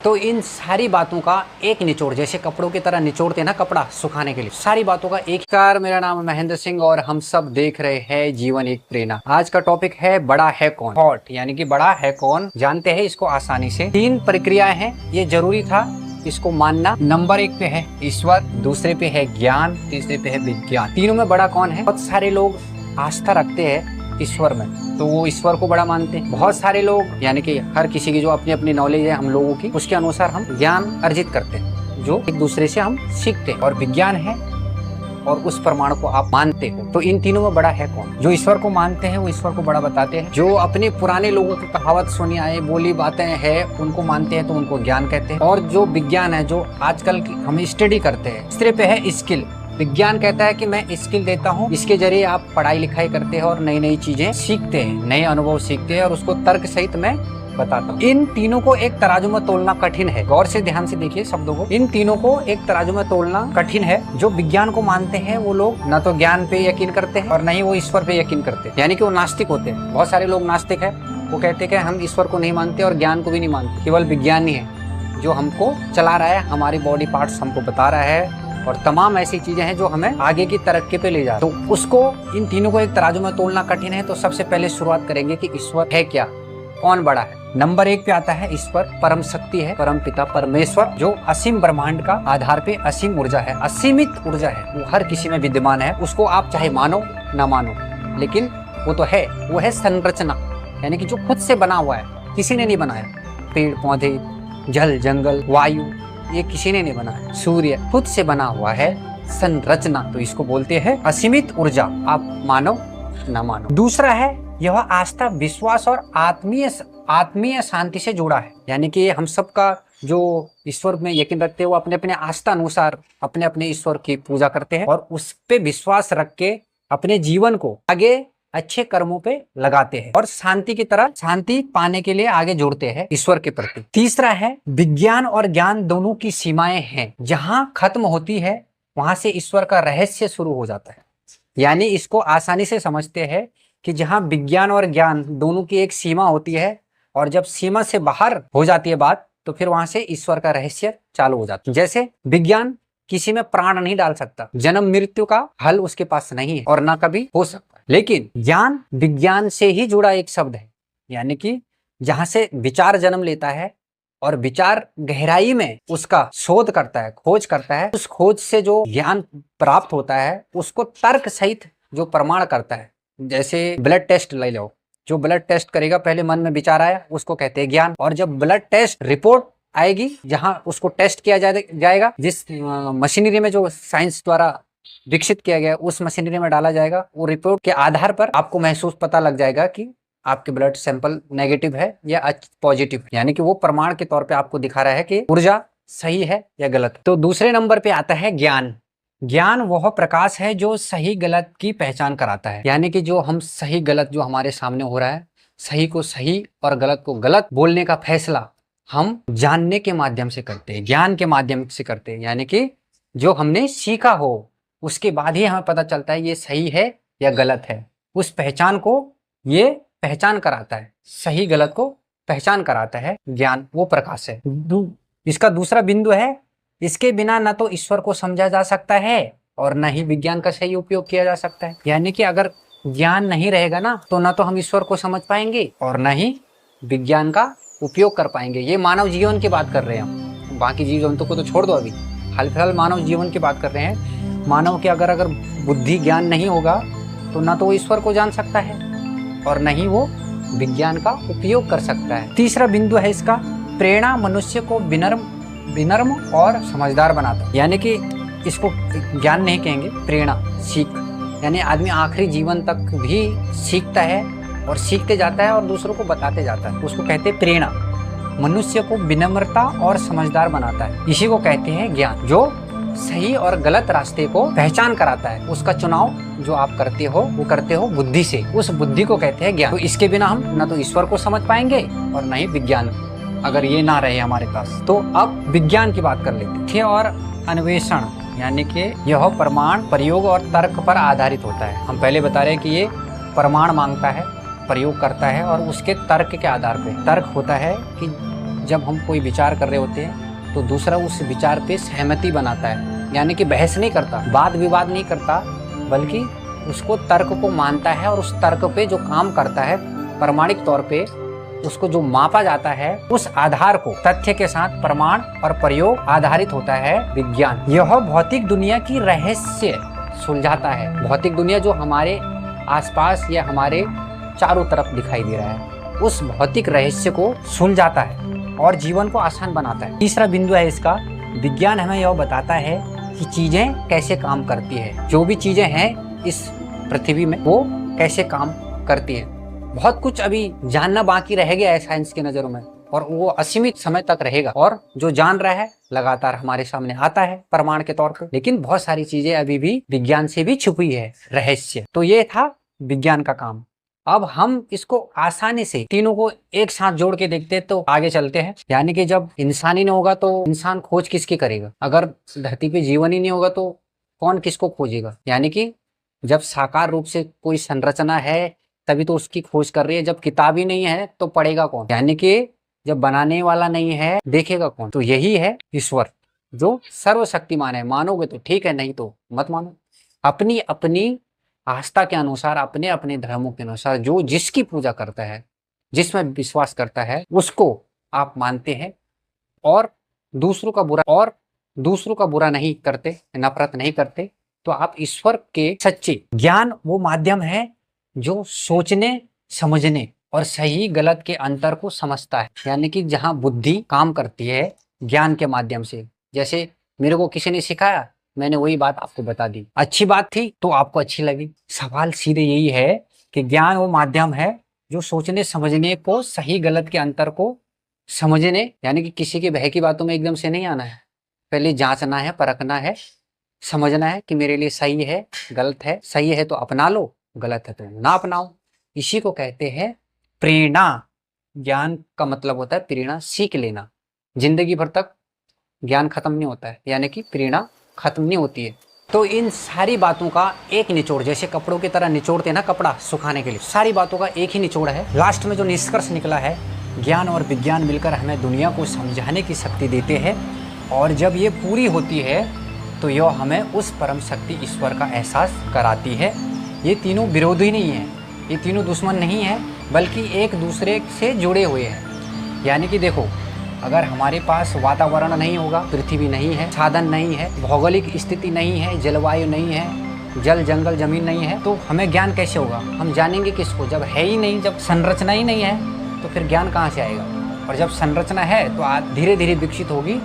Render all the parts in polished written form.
तो इन सारी बातों का एक निचोड़, जैसे कपड़ों की तरह निचोड़ते हैं ना कपड़ा सुखाने के लिए, सारी बातों का एक। कार मेरा नाम है महेंद्र सिंह और हम सब देख रहे हैं जीवन एक प्रेरणा। आज का टॉपिक है बड़ा है कौन। थॉट यानी कि बड़ा है कौन, जानते हैं इसको आसानी से। 3 प्रक्रियाएं हैं, ये जरूरी था इसको मानना। नंबर 1 पे है ईश्वर, दूसरे पे है ज्ञान, तीसरे पे है विज्ञान। तीनों में बड़ा कौन है? बहुत सारे लोग आस्था रखते हैं ईश्वर में, तो वो ईश्वर को बड़ा मानते हैं। बहुत सारे लोग यानी कि हर किसी की जो अपनी अपनी नॉलेज है हम लोगों की, उसके अनुसार हम ज्ञान अर्जित करते हैं, जो एक दूसरे से हम सीखते हैं। और विज्ञान है और उस प्रमाण को आप मानते हो। तो इन तीनों में बड़ा है कौन? जो ईश्वर को मानते हैं वो ईश्वर को बड़ा बताते हैं। जो अपने पुराने लोगों की कहावत सुनी आए, बोली बातें हैं, उनको मानते हैं तो उनको ज्ञान कहते हैं। और जो विज्ञान है, जो आजकल की हम स्टडी करते हैं, तीसरे पे है स्किल। विज्ञान कहता है कि मैं स्किल देता हूँ, इसके जरिए आप पढ़ाई लिखाई करते हैं और नई नई चीजें सीखते हैं, नए अनुभव सीखते हैं और उसको तर्क सहित मैं बताता हूँ। इन तीनों को एक तराजू में तोलना कठिन है। गौर से ध्यान से देखिए शब्दों को। इन तीनों को एक तराजू में तोलना कठिन है। जो विज्ञान को मानते हैं वो लोग न तो ज्ञान पे यकीन करते हैं और न ही वो ईश्वर पे यकीन करते हैं, यानी कि वो नास्तिक होते हैं। बहुत सारे लोग नास्तिक है, वो कहते हैं कि हम ईश्वर को नहीं मानते और ज्ञान को भी नहीं मानते, केवल विज्ञान ही है जो हमको चला रहा है, हमारी बॉडी पार्ट्स हमको बता रहा है और तमाम ऐसी चीजें हैं जो हमें आगे की तरक्की पे ले जाए। तो उसको, इन तीनों को एक तराजू में तोलना कठिन है। तो सबसे पहले शुरुआत करेंगे कि ईश्वर है क्या, कौन बड़ा है। नंबर 1 पे आता है ईश्वर, परम शक्ति है, परम पिता परमेश्वर, जो असीम ब्रह्मांड का आधार पे असीम ऊर्जा है, असीमित ऊर्जा है, वो हर किसी में विद्यमान है। उसको आप चाहे मानो ना मानो, लेकिन वो तो है। वो है संरचना, यानी कि जो खुद से बना हुआ है, किसी ने नहीं बनाया। पेड़ पौधे, जल जंगल, वायु, ये किसी ने नहीं बनाया। सूर्य खुद से बना हुआ है, संरचना। तो इसको बोलते हैं असीमित ऊर्जा, आप मानो ना मानो। दूसरा है यह आस्था, विश्वास और आत्मीय शांति से जुड़ा है, यानी कि हम सबका जो ईश्वर में यकीन रखते हैं वो अपने अपने आस्था अनुसार अपने अपने ईश्वर की पूजा करते हैं और उस पे विश्वास रख के अपने जीवन को आगे अच्छे कर्मों पे लगाते हैं और शांति की तरह, शांति पाने के लिए आगे जोड़ते हैं ईश्वर के प्रति। तीसरा है विज्ञान और ज्ञान दोनों की सीमाएं हैं, जहां खत्म होती है वहां से ईश्वर का रहस्य शुरू हो जाता है। यानी इसको आसानी से समझते हैं कि जहां विज्ञान और ज्ञान दोनों की एक सीमा होती है और जब सीमा से बाहर हो जाती है बात, तो फिर वहां से ईश्वर का रहस्य चालू हो जाता है। जैसे विज्ञान किसी में प्राण नहीं डाल सकता, जन्म मृत्यु का हल उसके पास नहीं है और ना कभी हो सकता। लेकिन ज्ञान विज्ञान से ही जुड़ा एक शब्द है, यानी कि जहां से विचार जन्म लेता है और विचार गहराई में उसका शोध करता है, खोज करता है। उस खोज से जो ज्ञान प्राप्त होता है उसको तर्क सहित जो प्रमाण करता है। जैसे ब्लड टेस्ट ले लो, जो ब्लड टेस्ट करेगा, पहले मन में विचार आया, उसको कहते हैं ज्ञान। और जब ब्लड टेस्ट रिपोर्ट आएगी, जहां उसको टेस्ट किया जाएगा, जिस मशीनरी में जो साइंस द्वारा विकसित किया गया उस मशीनरी में डाला जाएगा, वो रिपोर्ट के आधार पर आपको महसूस पता लग जाएगा कि आपके ब्लड सैंपल नेगेटिव है या पॉजिटिव, यानी कि वो प्रमाण के तौर पे आपको दिखा रहा है कि ऊर्जा सही है या गलत। तो दूसरे नंबर पे आता है ज्ञान। ज्ञान वह प्रकाश है जो सही गलत की पहचान कराता है, यानी कि जो हम सही गलत जो हमारे सामने हो रहा है, सही को सही और गलत को गलत बोलने का फैसला हम जानने के माध्यम से करते हैं, ज्ञान के माध्यम से करते हैं। यानी कि जो हमने सीखा हो उसके बाद ही हमें पता चलता है ये सही है या गलत है। उस पहचान को ये पहचान कराता है, सही गलत को पहचान कराता है ज्ञान, वो प्रकाश है। इसका दूसरा बिंदु है, इसके बिना न तो ईश्वर को समझा जा सकता है और न ही विज्ञान का सही उपयोग किया जा सकता है। यानी कि अगर ज्ञान नहीं रहेगा ना, तो न तो हम ईश्वर को समझ पाएंगे और न ही विज्ञान का उपयोग कर पाएंगे। ये मानव जीवन की बात कर रहे हैं हम, बाकी जीव जंतु को तो छोड़ दो, अभी हाल फिलहाल मानव जीवन की बात कर रहे हैं। मानव के अगर बुद्धि ज्ञान नहीं होगा तो ना तो वो ईश्वर को जान सकता है और न ही वो विज्ञान का उपयोग कर सकता है। तीसरा बिंदु है इसका, प्रेरणा मनुष्य को विनम्र और समझदार बनाता है। यानी कि इसको ज्ञान नहीं कहेंगे, प्रेरणा, सीख, यानी आदमी आखिरी जीवन तक भी सीखता है और सीखते जाता है और दूसरों को बताते जाता है, उसको कहते हैं प्रेरणा। मनुष्य को विनम्रता और समझदार बनाता है, इसी को कहते हैं ज्ञान। जो सही और गलत रास्ते को पहचान कराता है, उसका चुनाव जो आप करते हो वो करते हो बुद्धि से, उस बुद्धि को कहते हैं ज्ञान। तो इसके बिना हम ना तो ईश्वर को समझ पाएंगे और न ही विज्ञान, अगर ये ना रहे हमारे पास। तो अब विज्ञान की बात कर लेते हैं। और अन्वेषण, यानी कि यह प्रमाण, प्रयोग और तर्क पर आधारित होता है। हम पहले बता रहे हैं कि ये प्रमाण मांगता है, प्रयोग करता है और उसके तर्क के आधार पे। तर्क होता है कि जब हम कोई विचार कर रहे होते हैं तो दूसरा उस विचार पे सहमति बनाता है, यानी कि बहस नहीं करता, वाद विवाद नहीं करता, बल्कि उसको तर्क को मानता है और उस तर्क पे जो काम करता है प्रमाणिक तौर पे उसको जो मापा जाता है उस आधार को तथ्य के साथ प्रमाण और प्रयोग आधारित होता है विज्ञान। यह भौतिक दुनिया की रहस्य सुलझाता है। भौतिक दुनिया जो हमारे आसपास या हमारे चारों तरफ दिखाई दे रहा है उस भौतिक रहस्य को सुलझाता है और जीवन को आसान बनाता है। तीसरा बिंदु है इसका, विज्ञान हमें यह बताता है कि चीजें कैसे काम करती है। जो भी चीजें हैं इस पृथ्वी में वो कैसे काम करती है। बहुत कुछ अभी जानना बाकी रह गया है साइंस की नजरों में, और वो असीमित समय तक रहेगा। और जो जान रहा है लगातार हमारे सामने आता है प्रमाण के तौर पर, लेकिन बहुत सारी चीजें अभी भी विज्ञान से भी छुपी है, रहस्य। तो ये था विज्ञान का काम। अब हम इसको आसानी से तीनों को एक साथ जोड़ के देखते हैं तो आगे चलते हैं। यानी कि जब इंसान ही नहीं होगा तो इंसान खोज किसकी करेगा? अगर धरती पे जीवन ही नहीं होगा तो कौन किसको खोजेगा? यानी कि जब साकार रूप से कोई संरचना है तभी तो उसकी खोज कर रही है। जब किताब ही नहीं है तो पढ़ेगा कौन? यानी कि जब बनाने वाला नहीं है देखेगा कौन? तो यही है ईश्वर जो सर्वशक्तिमान है। मानोगे तो ठीक है, नहीं तो मत मानो। अपनी अपनी आस्था के अनुसार, अपने अपने धर्मों के अनुसार जो जिसकी पूजा करता है, जिसमें विश्वास करता है, उसको आप मानते हैं और दूसरों का बुरा नहीं करते, नफरत नहीं करते, तो आप ईश्वर के सच्चे। ज्ञान वो माध्यम है जो सोचने, समझने और सही गलत के अंतर को समझता है। यानी कि जहां बुद्धि काम करती है ज्ञान के माध्यम से। जैसे मेरे को किसी ने सिखाया, मैंने वही बात आपको बता दी, अच्छी बात थी तो आपको अच्छी लगी। सवाल सीधे यही है कि ज्ञान वो माध्यम है जो सोचने समझने को, सही गलत के अंतर को समझने, यानी कि किसी की बहकी बातों में एकदम से नहीं आना है। पहले जांचना है, परखना है, समझना है कि मेरे लिए सही है, गलत है। सही है तो अपना लो, गलत है तो ना अपनाओ। इसी को कहते हैं प्रेरणा। ज्ञान का मतलब होता है प्रेरणा, सीख लेना। जिंदगी भर तक ज्ञान खत्म नहीं होता है, यानी कि प्रेरणा खत्म नहीं होती है। तो इन सारी बातों का एक निचोड़, जैसे कपड़ों की तरह निचोड़ते ना कपड़ा सुखाने के लिए, सारी बातों का एक ही निचोड़ है। लास्ट में जो निष्कर्ष निकला है, ज्ञान और विज्ञान मिलकर हमें दुनिया को समझाने की शक्ति देते हैं, और जब ये पूरी होती है तो यह हमें उस परम शक्ति ईश्वर का एहसास कराती है। ये तीनों विरोधी नहीं है, ये तीनों दुश्मन नहीं है, बल्कि एक दूसरे से जुड़े हुए हैं। यानी कि देखो, अगर हमारे पास वातावरण नहीं होगा, पृथ्वी नहीं है, साधन नहीं है, भौगोलिक स्थिति नहीं है, जलवायु नहीं है, जल जंगल जमीन नहीं है, तो हमें ज्ञान कैसे होगा? हम जानेंगे किसको? जब है ही नहीं, जब संरचना ही नहीं है तो फिर ज्ञान कहाँ से आएगा? और जब संरचना है तो धीरे धीरे विकसित होगी,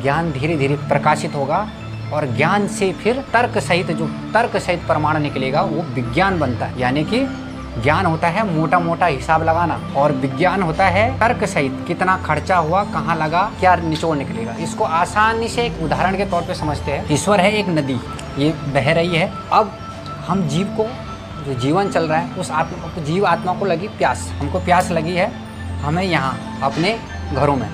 ज्ञान धीरे धीरे प्रकाशित होगा, और ज्ञान से फिर तर्क सहित प्रमाण निकलेगा, वो विज्ञान बनता है। यानी कि ज्ञान होता है मोटा मोटा हिसाब लगाना, और विज्ञान होता है तर्क सहित कितना खर्चा हुआ, कहाँ लगा, क्या निचोड़ निकलेगा। इसको आसानी से एक उदाहरण के तौर पे समझते हैं। ईश्वर है एक नदी, ये बह रही है। अब हम जीव को, जो जीवन चल रहा है, उस जीव आत्मा को लगी प्यास, हमको प्यास लगी है, हमें यहाँ अपने घरों में,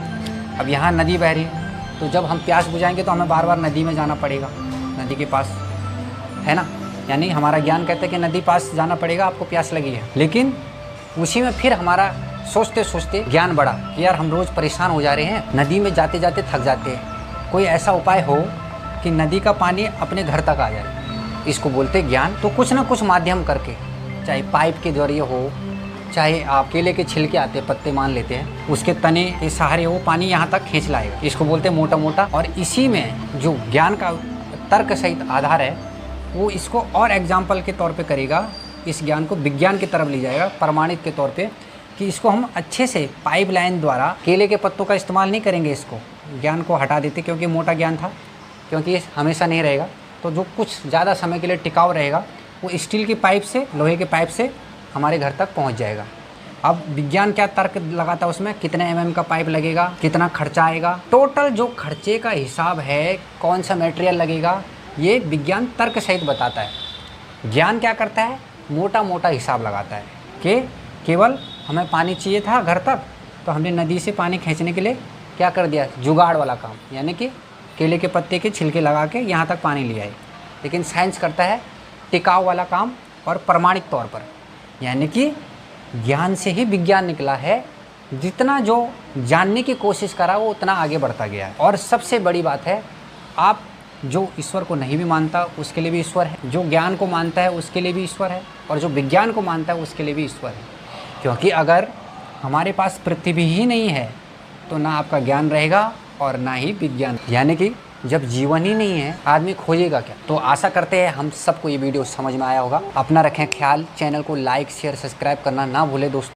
अब यहाँ नदी बह रही है, तो जब हम प्यास बुझाएंगे तो हमें बार बार नदी में जाना पड़ेगा, नदी के पास, है ना? यानी हमारा ज्ञान कहता है कि नदी पास जाना पड़ेगा, आपको प्यास लगी है। लेकिन उसी में फिर हमारा सोचते सोचते ज्ञान बढ़ा कि यार हम रोज़ परेशान हो जा रहे हैं, नदी में जाते जाते थक जाते हैं, कोई ऐसा उपाय हो कि नदी का पानी अपने घर तक आ जाए। इसको बोलते ज्ञान। तो कुछ ना कुछ माध्यम करके, चाहे पाइप के जरिए हो, चाहे आप केले के छिलके आते हैं, पत्ते मान लेते हैं, उसके तने के सहारे वो पानी यहाँ तक खींच लाएगा। इसको बोलते हैं मोटा मोटा। और इसी में जो ज्ञान का तर्क सहित आधार है, वो इसको और एग्जाम्पल के तौर पे करेगा, इस ज्ञान को विज्ञान की तरफ ले जाएगा, प्रमाणित के तौर पे, कि इसको हम अच्छे से पाइप लाइन द्वारा, केले के पत्तों का इस्तेमाल नहीं करेंगे, इसको ज्ञान को हटा देते, क्योंकि मोटा ज्ञान था, क्योंकि ये हमेशा नहीं रहेगा। तो जो कुछ ज़्यादा समय के लिए टिकाऊ रहेगा वो स्टील की पाइप से, लोहे के पाइप से हमारे घर तक पहुंच जाएगा। अब विज्ञान क्या तर्क लगाता है उसमें, कितने mm का पाइप लगेगा, कितना खर्चा आएगा, टोटल जो खर्चे का हिसाब है, कौन सा मटेरियल लगेगा, ये विज्ञान तर्क सहित बताता है। ज्ञान क्या करता है? मोटा मोटा हिसाब लगाता है कि केवल हमें पानी चाहिए था घर तक, तो हमने नदी से पानी खींचने के लिए क्या कर दिया, जुगाड़ वाला काम, यानी कि केले के पत्ते के छिलके लगा के यहाँ तक पानी ले आए। लेकिन साइंस करता है टिकाऊ वाला काम और प्रमाणिक तौर पर, यानी कि ज्ञान से ही विज्ञान निकला है, जितना जो जानने की कोशिश करा वो उतना आगे बढ़ता गया है। और सबसे बड़ी बात है, आप जो ईश्वर को नहीं भी मानता उसके लिए भी ईश्वर है, जो ज्ञान को मानता है उसके लिए भी ईश्वर है, और जो विज्ञान को मानता है उसके लिए भी ईश्वर है। क्योंकि अगर हमारे पास पृथ्वी ही नहीं है तो ना आपका ज्ञान रहेगा और ना ही विज्ञान। यानी कि जब जीवन ही नहीं है, आदमी खोजेगा क्या। तो आशा करते हैं हम सबको ये वीडियो समझ में आया होगा। अपना रखें ख्याल, चैनल को लाइक शेयर सब्सक्राइब करना ना भूले दोस्तों।